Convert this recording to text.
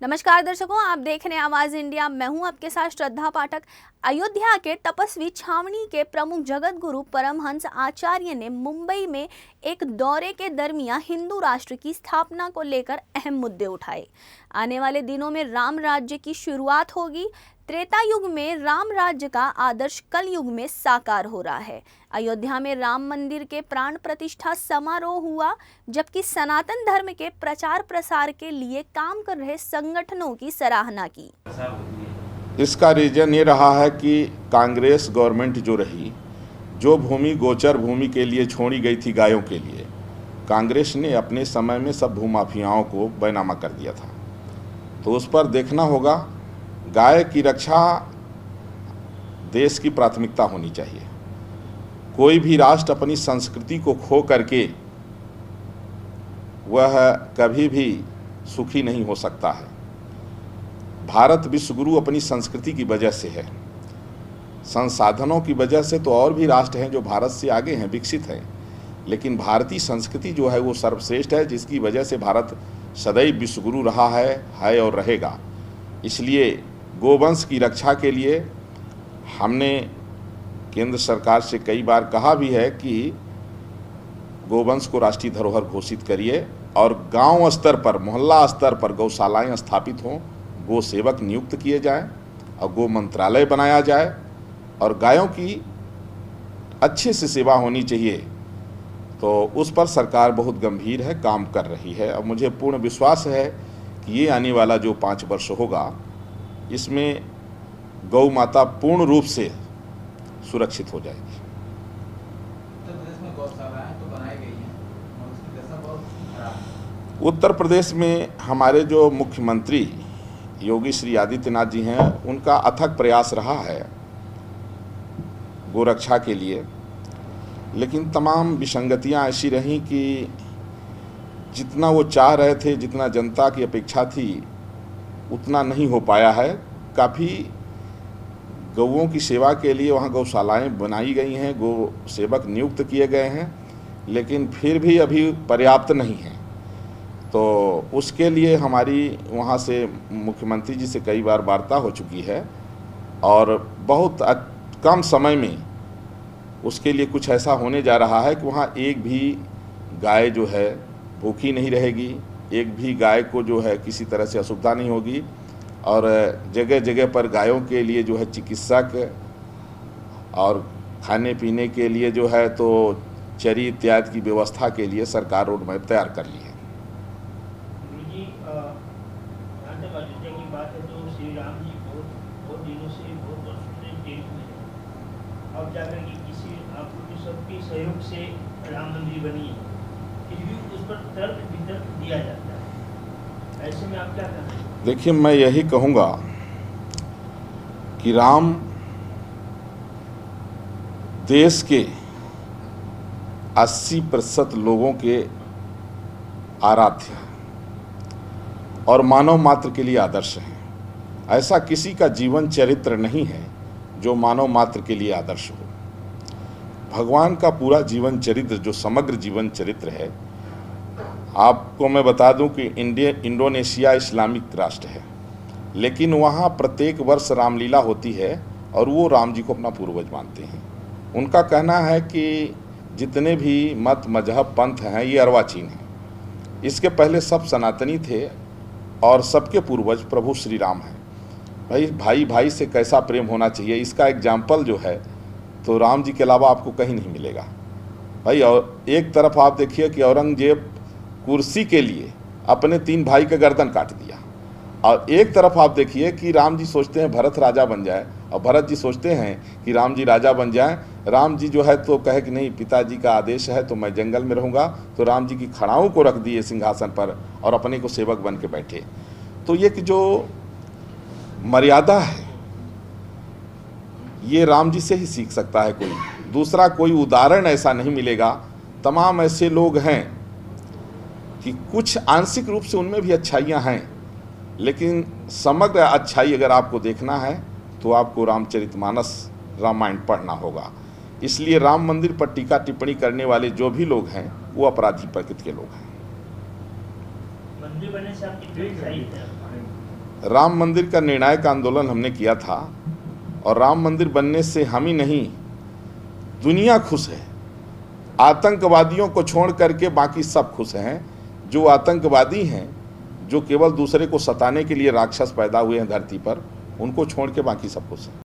नमस्कार दर्शकों, आप देख रहे हैं आवाज इंडिया। मैं हूं आपके साथ श्रद्धा पाठक। अयोध्या के तपस्वी छावनी के प्रमुख जगत गुरु परमहंस आचार्य ने मुंबई में एक दौरे के दरमियान हिंदू राष्ट्र की स्थापना को लेकर अहम मुद्दे उठाए। आने वाले दिनों में राम राज्य की शुरुआत होगी। त्रेता युग में राम राज्य का आदर्श कल युग में साकार हो रहा है। अयोध्या में राम मंदिर के प्राण प्रतिष्ठा समारोह हुआ, जबकि सनातन धर्म के प्रचार प्रसार के लिए काम कर रहे संगठनों की सराहना की। इसका रीजन ये रहा है कि कांग्रेस गवर्नमेंट जो रही, जो भूमि गोचर भूमि के लिए छोड़ी गई थी गायों के लिए, कांग्रेस ने अपने समय में सब भूमाफियाओं को बैनामा कर दिया था। तो उस पर देखना होगा, गाय की रक्षा देश की प्राथमिकता होनी चाहिए। कोई भी राष्ट्र अपनी संस्कृति को खो करके वह कभी भी सुखी नहीं हो सकता है। भारत विश्वगुरु अपनी संस्कृति की वजह से है, संसाधनों की वजह से तो और भी राष्ट्र हैं जो भारत से आगे हैं, विकसित हैं, लेकिन भारतीय संस्कृति जो है वो सर्वश्रेष्ठ है, जिसकी वजह से भारत सदैव विश्वगुरु रहा है और रहेगा। इसलिए गोवंश की रक्षा के लिए हमने केंद्र सरकार से कई बार कहा भी है कि गोवंश को राष्ट्रीय धरोहर घोषित करिए और गांव स्तर पर, मोहल्ला स्तर पर गौशालाएं स्थापित हों, गो सेवक नियुक्त किए जाएं और गो मंत्रालय बनाया जाए और गायों की अच्छे से सेवा होनी चाहिए। तो उस पर सरकार बहुत गंभीर है, काम कर रही है और मुझे पूर्ण विश्वास है कि ये आने वाला जो 5 वर्ष होगा, इसमें गौ माता पूर्ण रूप से सुरक्षित हो जाएगी। उत्तर प्रदेश में हमारे जो मुख्यमंत्री योगी श्री आदित्यनाथ जी हैं, उनका अथक प्रयास रहा है गोरक्षा के लिए, लेकिन तमाम विसंगतियां ऐसी रहीं कि जितना वो चाह रहे थे, जितना जनता की अपेक्षा थी, उतना नहीं हो पाया है। काफ़ी गौओं की सेवा के लिए वहाँ गौशालाएं बनाई गई हैं, गौ सेवक नियुक्त किए गए हैं, लेकिन फिर भी अभी पर्याप्त नहीं है। तो उसके लिए हमारी वहाँ से मुख्यमंत्री जी से कई बार वार्ता हो चुकी है और बहुत कम समय में उसके लिए कुछ ऐसा होने जा रहा है कि वहाँ एक भी गाय जो है भूखी नहीं रहेगी, एक भी गाय को जो है किसी तरह से असुविधा नहीं होगी और जगह जगह पर गायों के लिए जो है चिकित्सक और खाने पीने के लिए जो है तो चरी इत्यादि की व्यवस्था के लिए सरकार रोड मैप तैयार कर ली है। अब जाकर के किसी आपको सबके सहयोग से राम मंदिर बनी है, फिर भी उस पर तर्क वितर्क दिया जाता है, ऐसे में आप क्या करते हैं? देखिए, मैं यही कहूँगा कि राम देश के 80% लोगों के आराध्य और मानव मात्र के लिए आदर्श हैं। ऐसा किसी का जीवन चरित्र नहीं है जो मानव मात्र के लिए आदर्श हो। भगवान का पूरा जीवन चरित्र, जो समग्र जीवन चरित्र है, आपको मैं बता दूं कि इंडोनेशिया इस्लामिक राष्ट्र है, लेकिन वहाँ प्रत्येक वर्ष रामलीला होती है और वो राम जी को अपना पूर्वज मानते हैं। उनका कहना है कि जितने भी मत मजहब पंथ हैं ये अर्वाचीन हैं, इसके पहले सब सनातनी थे और सबके पूर्वज प्रभु श्री राम हैं। भाई भाई से कैसा प्रेम होना चाहिए, इसका एग्जाम्पल जो है तो राम जी के अलावा आपको कहीं नहीं मिलेगा भाई। और एक तरफ आप देखिए कि औरंगजेब कुर्सी के लिए अपने 3 भाई का गर्दन काट दिया, और एक तरफ आप देखिए कि राम जी सोचते हैं भरत राजा बन जाए और भरत जी सोचते हैं कि राम जी राजा बन जाएं। राम जी जो है तो कहे कि नहीं, पिताजी का आदेश है तो मैं जंगल में रहूँगा, तो राम जी की खड़ाओं को रख दिए सिंहासन पर और अपने को सेवक बन के बैठे। तो ये कि जो मर्यादा है ये राम जी से ही सीख सकता है, कोई दूसरा कोई उदाहरण ऐसा नहीं मिलेगा। तमाम ऐसे लोग हैं कि कुछ आंशिक रूप से उनमें भी अच्छाइयाँ हैं, लेकिन समग्र अच्छाई अगर आपको देखना है तो आपको रामचरितमानस रामायण पढ़ना होगा। इसलिए राम मंदिर पर टीका टिप्पणी करने वाले जो भी लोग हैं वो अपराधी प्रकृति के लोग हैं। मंदिर बनने से आपकी राम मंदिर का निर्णायक आंदोलन हमने किया था और राम मंदिर बनने से हम ही नहीं दुनिया खुश है। आतंकवादियों को छोड़ करके बाकी सब खुश हैं। जो आतंकवादी हैं, जो केवल दूसरे को सताने के लिए राक्षस पैदा हुए हैं धरती पर, उनको छोड़ के बाकी सब खुश हैं।